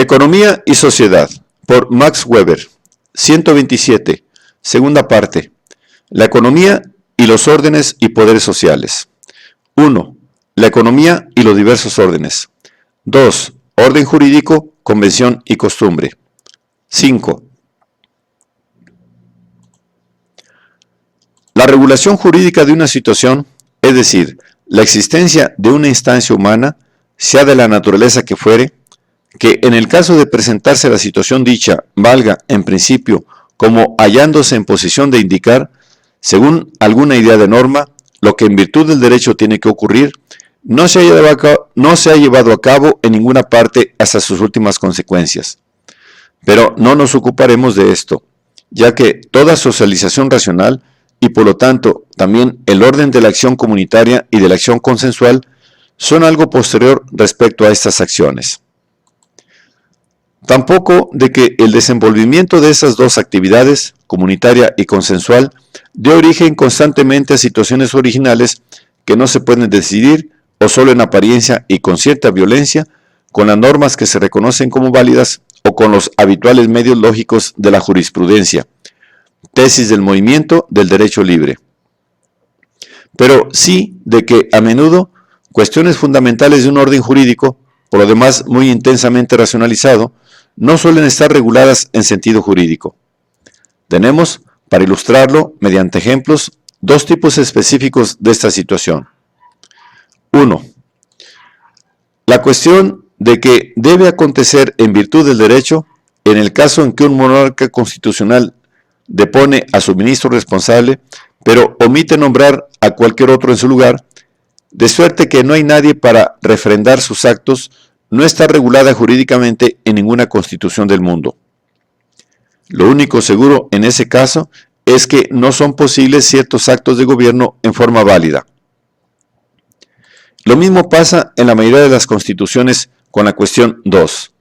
Economía y Sociedad, por Max Weber. 127. Segunda parte. La economía y los órdenes y poderes sociales. 1. La economía y los diversos órdenes. 2. Orden jurídico, convención y costumbre. 5. La regulación jurídica de una situación, es decir, la existencia de una instancia humana, sea de la naturaleza que fuere, que en el caso de presentarse la situación dicha valga en principio como hallándose en posición de indicar, según alguna idea de norma, lo que en virtud del derecho tiene que ocurrir, no se ha llevado a cabo en ninguna parte hasta sus últimas consecuencias. Pero no nos ocuparemos de esto, ya que toda socialización racional y por lo tanto también el orden de la acción comunitaria y de la acción consensual son algo posterior respecto a estas acciones. Tampoco de que el desenvolvimiento de esas dos actividades, comunitaria y consensual, dé origen constantemente a situaciones originales que no se pueden decidir o solo en apariencia y con cierta violencia, con las normas que se reconocen como válidas o con los habituales medios lógicos de la jurisprudencia, tesis del movimiento del derecho libre. Pero sí de que a menudo cuestiones fundamentales de un orden jurídico, por lo demás muy intensamente racionalizado, no suelen estar reguladas en sentido jurídico. Tenemos, para ilustrarlo, mediante ejemplos, dos tipos específicos de esta situación. 1. La cuestión de que debe acontecer en virtud del derecho en el caso en que un monarca constitucional depone a su ministro responsable, pero omite nombrar a cualquier otro en su lugar, de suerte que no hay nadie para refrendar sus actos, no está regulada jurídicamente en ninguna constitución del mundo. Lo único seguro en ese caso es que no son posibles ciertos actos de gobierno en forma válida. Lo mismo pasa en la mayoría de las constituciones con la cuestión 2,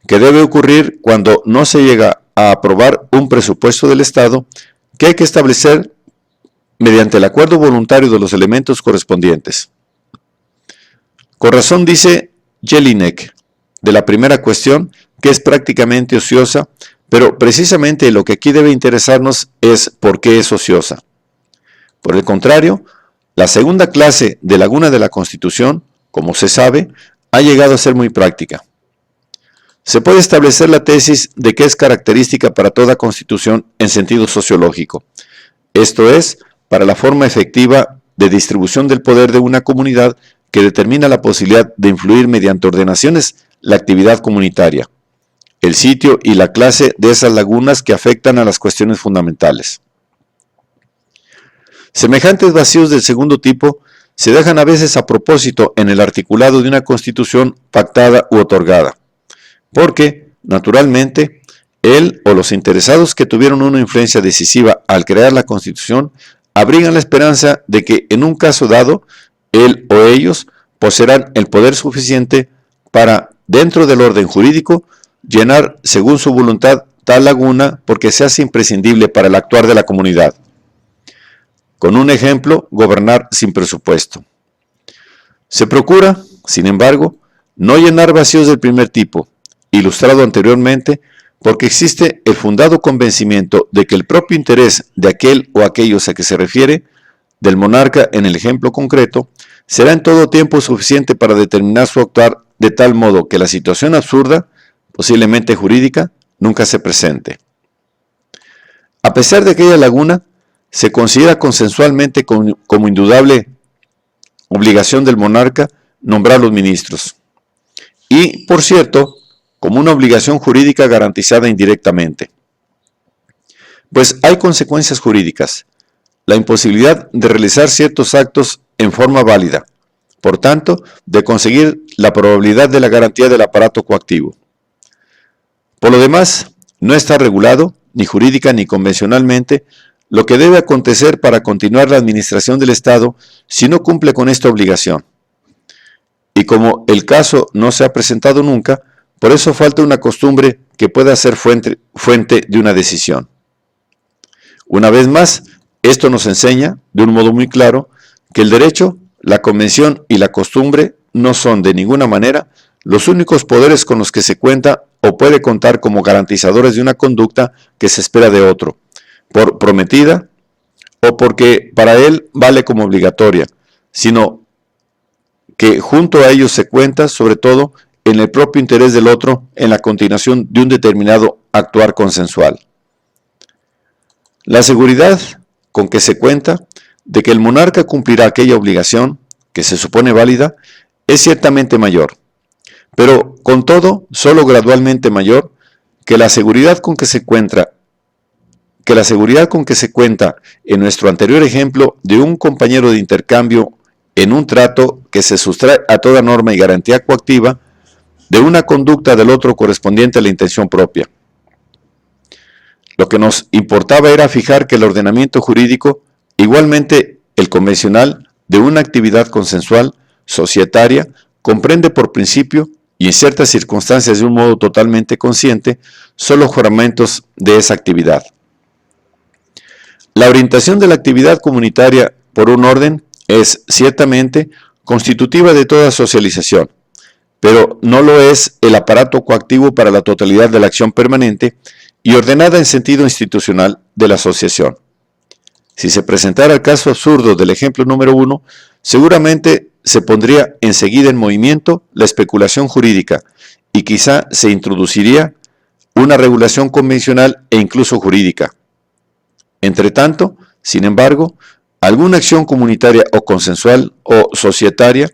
que debe ocurrir cuando no se llega a aprobar un presupuesto del Estado que hay que establecer mediante el acuerdo voluntario de los elementos correspondientes. Con razón dice Jelinek de la primera cuestión que es prácticamente ociosa, pero precisamente lo que aquí debe interesarnos es por qué es ociosa. Por el contrario, la segunda clase de laguna de la Constitución, como se sabe, ha llegado a ser muy práctica. Se puede establecer la tesis de que es característica para toda constitución en sentido sociológico, esto es, para la forma efectiva de distribución del poder de una comunidad que determina la posibilidad de influir mediante ordenaciones la actividad comunitaria, el sitio y la clase de esas lagunas que afectan a las cuestiones fundamentales. Semejantes vacíos del segundo tipo se dejan a veces a propósito en el articulado de una constitución pactada u otorgada, porque, naturalmente, él o los interesados que tuvieron una influencia decisiva al crear la Constitución abrigan la esperanza de que en un caso dado, él o ellos poseerán el poder suficiente para, dentro del orden jurídico, llenar según su voluntad tal laguna porque se hace imprescindible para el actuar de la comunidad. Con un ejemplo, gobernar sin presupuesto. Se procura, sin embargo, no llenar vacíos del primer tipo, ilustrado anteriormente, porque existe el fundado convencimiento de que el propio interés de aquel o aquellos a que se refiere, del monarca en el ejemplo concreto, será en todo tiempo suficiente para determinar su actuar de tal modo que la situación absurda, posiblemente jurídica, nunca se presente. A pesar de aquella laguna, se considera consensualmente como indudable obligación del monarca nombrar los ministros. Y, por cierto, como una obligación jurídica garantizada indirectamente. Pues hay consecuencias jurídicas, la imposibilidad de realizar ciertos actos en forma válida, por tanto, de conseguir la probabilidad de la garantía del aparato coactivo. Por lo demás, no está regulado, ni jurídica ni convencionalmente, lo que debe acontecer para continuar la administración del Estado si no cumple con esta obligación. Y como el caso no se ha presentado nunca, por eso falta una costumbre que pueda ser fuente de una decisión. Una vez más, esto nos enseña, de un modo muy claro, que el derecho, la convención y la costumbre no son de ninguna manera los únicos poderes con los que se cuenta o puede contar como garantizadores de una conducta que se espera de otro, por prometida o porque para él vale como obligatoria, sino que junto a ellos se cuenta sobre todo en el propio interés del otro en la continuación de un determinado actuar consensual. La seguridad con que se cuenta de que el monarca cumplirá aquella obligación que se supone válida es ciertamente mayor, pero con todo solo gradualmente mayor que la seguridad con que se cuenta en nuestro anterior ejemplo de un compañero de intercambio en un trato que se sustrae a toda norma y garantía coactiva de una conducta del otro correspondiente a la intención propia. Lo que nos importaba era fijar que el ordenamiento jurídico, igualmente el convencional, de una actividad consensual, societaria, comprende por principio y en ciertas circunstancias de un modo totalmente consciente, solo juramentos de esa actividad. La orientación de la actividad comunitaria por un orden es, ciertamente, constitutiva de toda socialización, pero no lo es el aparato coactivo para la totalidad de la acción permanente y ordenada en sentido institucional de la asociación. Si se presentara el caso absurdo del ejemplo número 1, seguramente se pondría enseguida en movimiento la especulación jurídica y quizá se introduciría una regulación convencional e incluso jurídica. Entretanto, sin embargo, alguna acción comunitaria o consensual o societaria,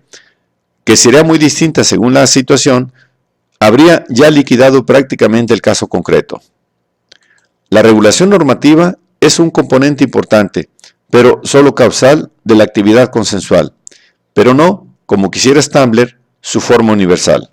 que sería muy distinta según la situación, habría ya liquidado prácticamente el caso concreto. La regulación normativa es un componente importante, pero solo causal de la actividad consensual, pero no, como quisiera Stambler, su forma universal.